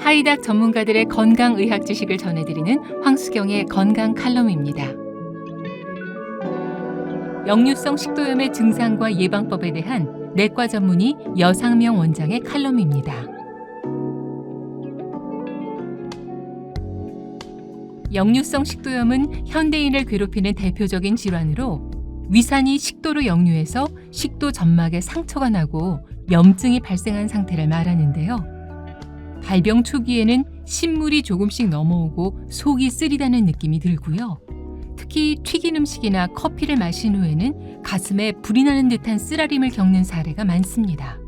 하이닥 전문가들의 건강의학 지식을 전해드리는 황수경의 건강 칼럼입니다. 역류성 식도염의 증상과 예방법에 대한 내과 전문의 여상명 원장의 칼럼입니다. 역류성 식도염은 현대인을 괴롭히는 대표적인 질환으로 위산이 식도로 역류해서 식도 점막에 상처가 나고 염증이 발생한 상태를 말하는데요. 발병 초기에는 신물이 조금씩 넘어오고 속이 쓰리다는 느낌이 들고요. 특히 튀긴 음식이나 커피를 마신 후에는 가슴에 불이 나는 듯한 쓰라림을 겪는 사례가 많습니다.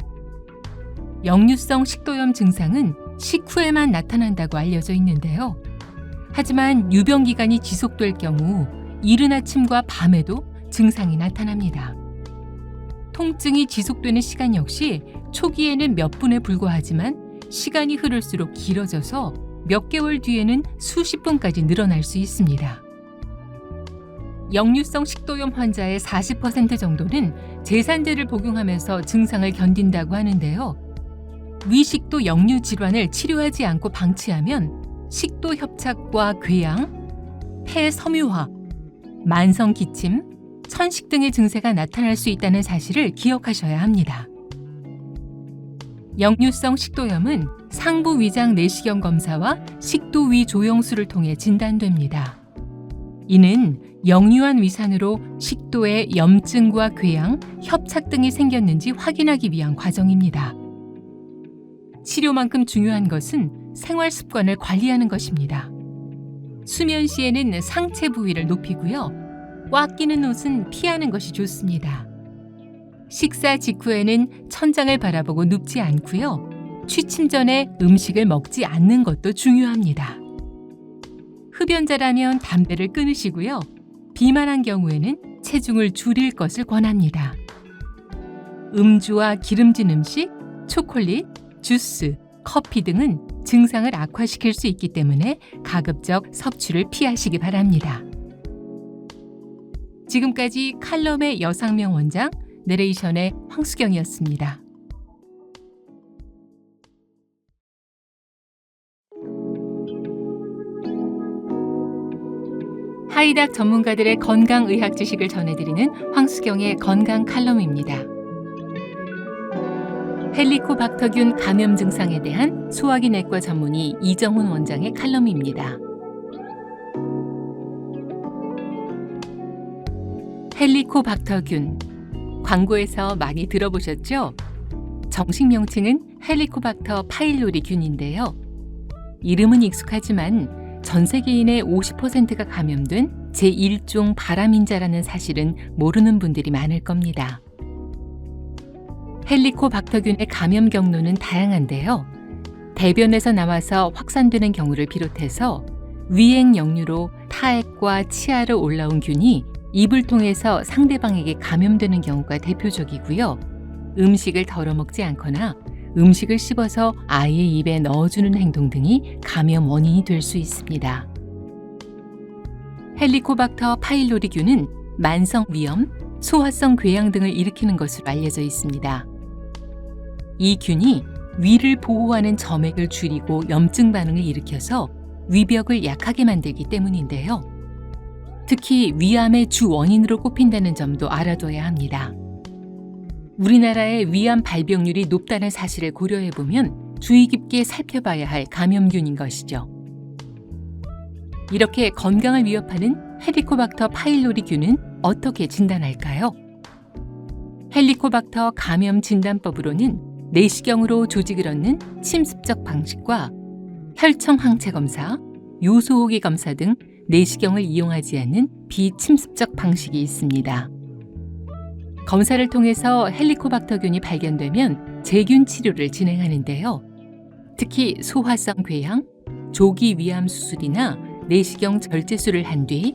역류성 식도염 증상은 식후에만 나타난다고 알려져 있는데요. 하지만 유병 기간이 지속될 경우 이른 아침과 밤에도 증상이 나타납니다. 통증이 지속되는 시간 역시 초기에는 몇 분에 불과하지만 시간이 흐를수록 길어져서 몇 개월 뒤에는 수십 분까지 늘어날 수 있습니다. 역류성 식도염 환자의 40% 정도는 제산제를 복용하면서 증상을 견딘다고 하는데요. 위식도 역류 질환을 치료하지 않고 방치하면 식도 협착과 궤양, 폐 섬유화, 만성 기침, 천식 등의 증세가 나타날 수 있다는 사실을 기억하셔야 합니다. 역류성 식도염은 상부 위장 내시경 검사와 식도 위 조영술을 통해 진단됩니다. 이는 역류한 위산으로 식도에 염증과 궤양, 협착 등이 생겼는지 확인하기 위한 과정입니다. 치료만큼 중요한 것은 생활 습관을 관리하는 것입니다. 수면 시에는 상체 부위를 높이고요. 꽉 끼는 옷은 피하는 것이 좋습니다. 식사 직후에는 천장을 바라보고 눕지 않고요. 취침 전에 음식을 먹지 않는 것도 중요합니다. 흡연자라면 담배를 끊으시고요. 비만한 경우에는 체중을 줄일 것을 권합니다. 음주와 기름진 음식, 초콜릿, 주스, 커피 등은 증상을 악화시킬 수 있기 때문에 가급적 섭취를 피하시기 바랍니다. 지금까지 칼럼의 여상명 원장, 내레이션의 황수경이었습니다. 하이닥 전문가들의 건강의학 지식을 전해드리는 황수경의 건강 칼럼입니다. 헬리코박터균 감염 증상에 대한 소화기 내과 전문의 이정훈 원장의 칼럼입니다. 헬리코박터균, 광고에서 많이 들어보셨죠? 정식 명칭은 헬리코박터 파일로리균인데요. 이름은 익숙하지만 전 세계인의 50%가 감염된 제1종 바람인자라는 사실은 모르는 분들이 많을 겁니다. 헬리코박터균의 감염 경로는 다양한데요. 대변에서 나와서 확산되는 경우를 비롯해서 위행 역류로 타액과 치아로 올라온 균이 입을 통해서 상대방에게 감염되는 경우가 대표적이고요. 음식을 덜어 먹지 않거나 음식을 씹어서 아이의 입에 넣어주는 행동 등이 감염 원인이 될 수 있습니다. 헬리코박터 파일로리균은 만성 위염, 소화성 궤양 등을 일으키는 것으로 알려져 있습니다. 이 균이 위를 보호하는 점액을 줄이고 염증 반응을 일으켜서 위벽을 약하게 만들기 때문인데요. 특히 위암의 주 원인으로 꼽힌다는 점도 알아둬야 합니다. 우리나라의 위암 발병률이 높다는 사실을 고려해보면 주의 깊게 살펴봐야 할 감염균인 것이죠. 이렇게 건강을 위협하는 헬리코박터 파일로리균은 어떻게 진단할까요? 헬리코박터 감염 진단법으로는 내시경으로 조직을 얻는 침습적 방식과 혈청 항체 검사, 요소호기 검사 등 내시경을 이용하지 않는 비침습적 방식이 있습니다. 검사를 통해서 헬리코박터균이 발견되면 제균 치료를 진행하는데요. 특히 소화성 궤양, 조기 위암 수술이나 내시경 절제술을 한 뒤,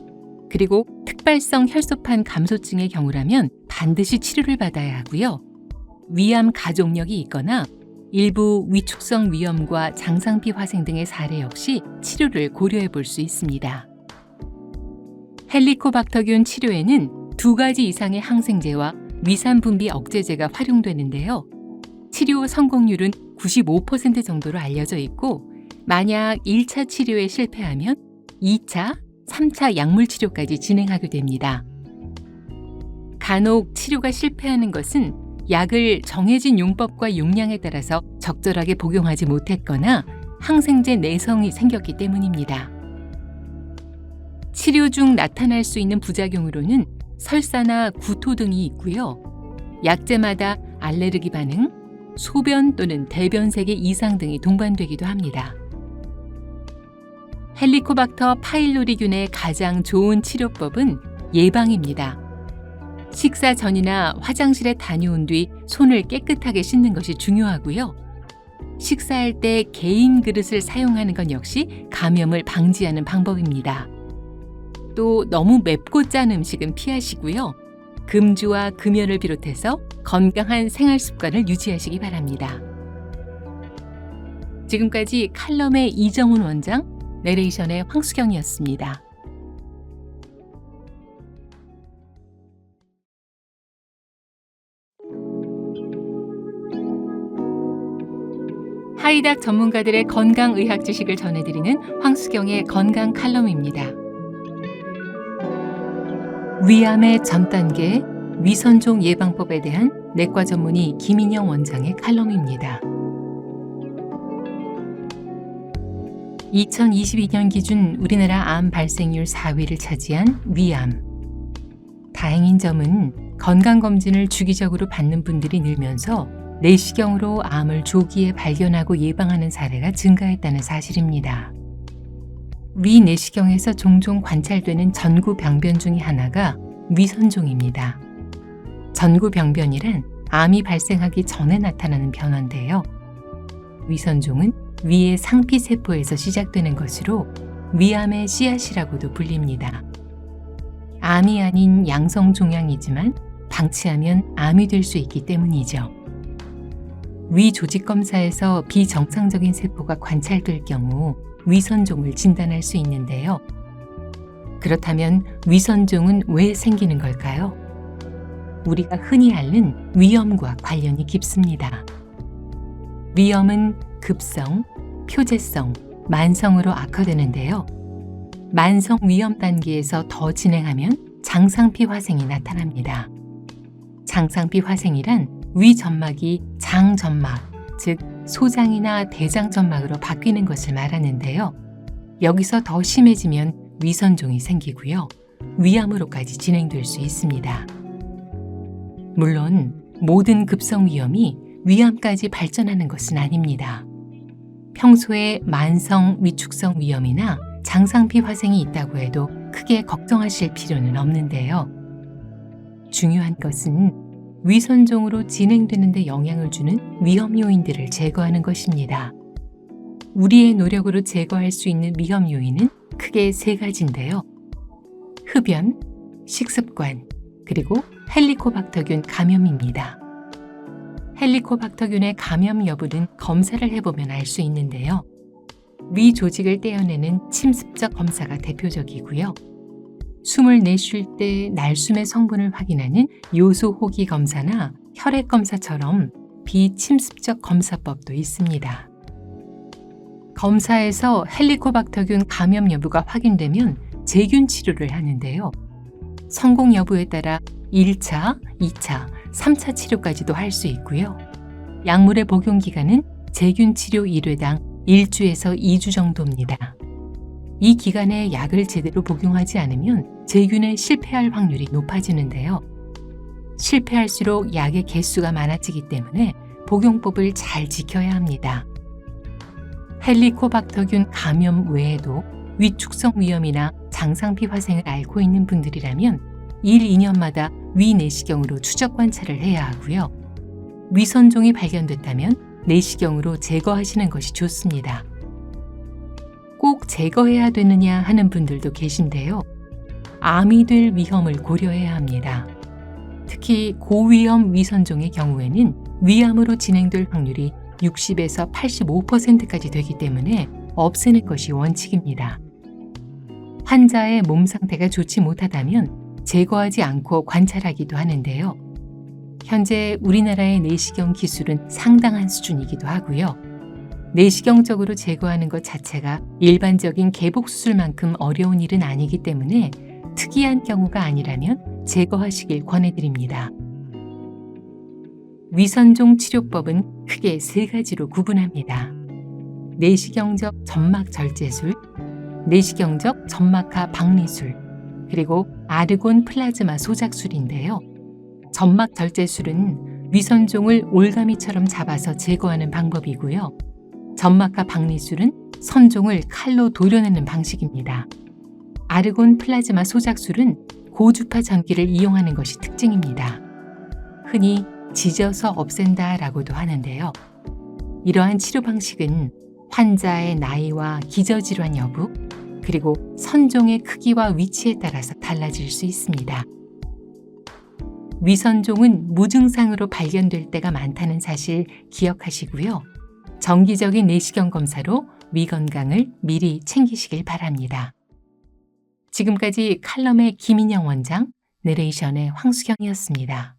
그리고 특발성 혈소판 감소증의 경우라면 반드시 치료를 받아야 하고요. 위암 가족력이 있거나 일부 위축성 위염과 장상피 화생 등의 사례 역시 치료를 고려해 볼 수 있습니다. 헬리코박터균 치료에는 2가지 이상의 항생제와 위산 분비 억제제가 활용되는데요. 치료 성공률은 95% 정도로 알려져 있고 만약 1차 치료에 실패하면 2차, 3차 약물 치료까지 진행하게 됩니다. 간혹 치료가 실패하는 것은 약을 정해진 용법과 용량에 따라서 적절하게 복용하지 못했거나 항생제 내성이 생겼기 때문입니다. 치료 중 나타날 수 있는 부작용으로는 설사나 구토 등이 있고요. 약제마다 알레르기 반응, 소변 또는 대변색의 이상 등이 동반되기도 합니다. 헬리코박터 파일로리균의 가장 좋은 치료법은 예방입니다. 식사 전이나 화장실에 다녀온 뒤 손을 깨끗하게 씻는 것이 중요하고요. 식사할 때 개인 그릇을 사용하는 것 역시 감염을 방지하는 방법입니다. 또 너무 맵고 짠 음식은 피하시고요. 금주와 금연을 비롯해서 건강한 생활 습관을 유지하시기 바랍니다. 지금까지 칼럼의 이정훈 원장, 내레이션의 황수경이었습니다. 하이닥 전문가들의 건강의학 지식을 전해드리는 황수경의 건강 칼럼입니다. 위암의 전 단계 위선종 예방법에 대한 내과 전문의 김인영 원장의 칼럼입니다. 2022년 기준 우리나라 암 발생률 4위를 차지한 위암. 다행인 점은 건강검진을 주기적으로 받는 분들이 늘면서 내시경으로 암을 조기에 발견하고 예방하는 사례가 증가했다는 사실입니다. 위 내시경에서 종종 관찰되는 전구병변 중의 하나가 위선종입니다. 전구병변이란 암이 발생하기 전에 나타나는 변화인데요. 위선종은 위의 상피세포에서 시작되는 것으로 위암의 씨앗이라고도 불립니다. 암이 아닌 양성종양이지만 방치하면 암이 될 수 있기 때문이죠. 위 조직 검사에서 비정상적인 세포가 관찰될 경우 위선종을 진단할 수 있는데요. 그렇다면 위선종은 왜 생기는 걸까요? 우리가 흔히 앓는 위염과 관련이 깊습니다. 위염은 급성, 표재성, 만성으로 악화되는데요. 만성 위염 단계에서 더 진행하면 장상피 화생이 나타납니다. 장상피 화생이란 위 점막이 장점막, 즉 소장이나 대장점막으로 바뀌는 것을 말하는데요. 여기서 더 심해지면 위선종이 생기고요. 위암으로까지 진행될 수 있습니다. 물론 모든 급성 위염이 위암까지 발전하는 것은 아닙니다. 평소에 만성 위축성 위염이나 장상피 화생이 있다고 해도 크게 걱정하실 필요는 없는데요. 중요한 것은 위선종으로 진행되는 데 영향을 주는 위험 요인들을 제거하는 것입니다. 우리의 노력으로 제거할 수 있는 위험 요인은 크게 3가지인데요. 흡연, 식습관, 그리고 헬리코박터균 감염입니다. 헬리코박터균의 감염 여부는 검사를 해보면 알 수 있는데요. 위 조직을 떼어내는 침습적 검사가 대표적이고요. 숨을 내쉴 때 날숨의 성분을 확인하는 요소 호기 검사나 혈액 검사처럼 비침습적 검사법도 있습니다. 검사에서 헬리코박터균 감염 여부가 확인되면 제균 치료를 하는데요. 성공 여부에 따라 1차, 2차, 3차 치료까지도 할 수 있고요. 약물의 복용 기간은 제균 치료 1회당 1주에서 2주 정도입니다. 이 기간에 약을 제대로 복용하지 않으면 제균에 실패할 확률이 높아지는데요. 실패할수록 약의 개수가 많아지기 때문에 복용법을 잘 지켜야 합니다. 헬리코박터균 감염 외에도 위축성 위염이나 장상피 화생을 앓고 있는 분들이라면 1, 2년마다 위 내시경으로 추적 관찰을 해야 하고요. 위선종이 발견됐다면 내시경으로 제거하시는 것이 좋습니다. 꼭 제거해야 되느냐 하는 분들도 계신데요. 암이 될 위험을 고려해야 합니다. 특히 고위험 위선종의 경우에는 위암으로 진행될 확률이 60에서 85%까지 되기 때문에 없애는 것이 원칙입니다. 환자의 몸 상태가 좋지 못하다면 제거하지 않고 관찰하기도 하는데요. 현재 우리나라의 내시경 기술은 상당한 수준이기도 하고요. 내시경적으로 제거하는 것 자체가 일반적인 개복 수술만큼 어려운 일은 아니기 때문에 특이한 경우가 아니라면 제거하시길 권해드립니다. 위선종 치료법은 크게 세 가지로 구분합니다. 내시경적 점막 절제술, 내시경적 점막하 박리술, 그리고 아르곤 플라즈마 소작술인데요. 점막 절제술은 위선종을 올가미처럼 잡아서 제거하는 방법이고요. 점막하 박리술은 선종을 칼로 도려내는 방식입니다. 아르곤 플라즈마 소작술은 고주파 전기를 이용하는 것이 특징입니다. 흔히 지져서 없앤다라고도 하는데요. 이러한 치료 방식은 환자의 나이와 기저질환 여부, 그리고 선종의 크기와 위치에 따라서 달라질 수 있습니다. 위선종은 무증상으로 발견될 때가 많다는 사실 기억하시고요. 정기적인 내시경 검사로 위 건강을 미리 챙기시길 바랍니다. 지금까지 칼럼의 김인영 원장, 내레이션의 황수경이었습니다.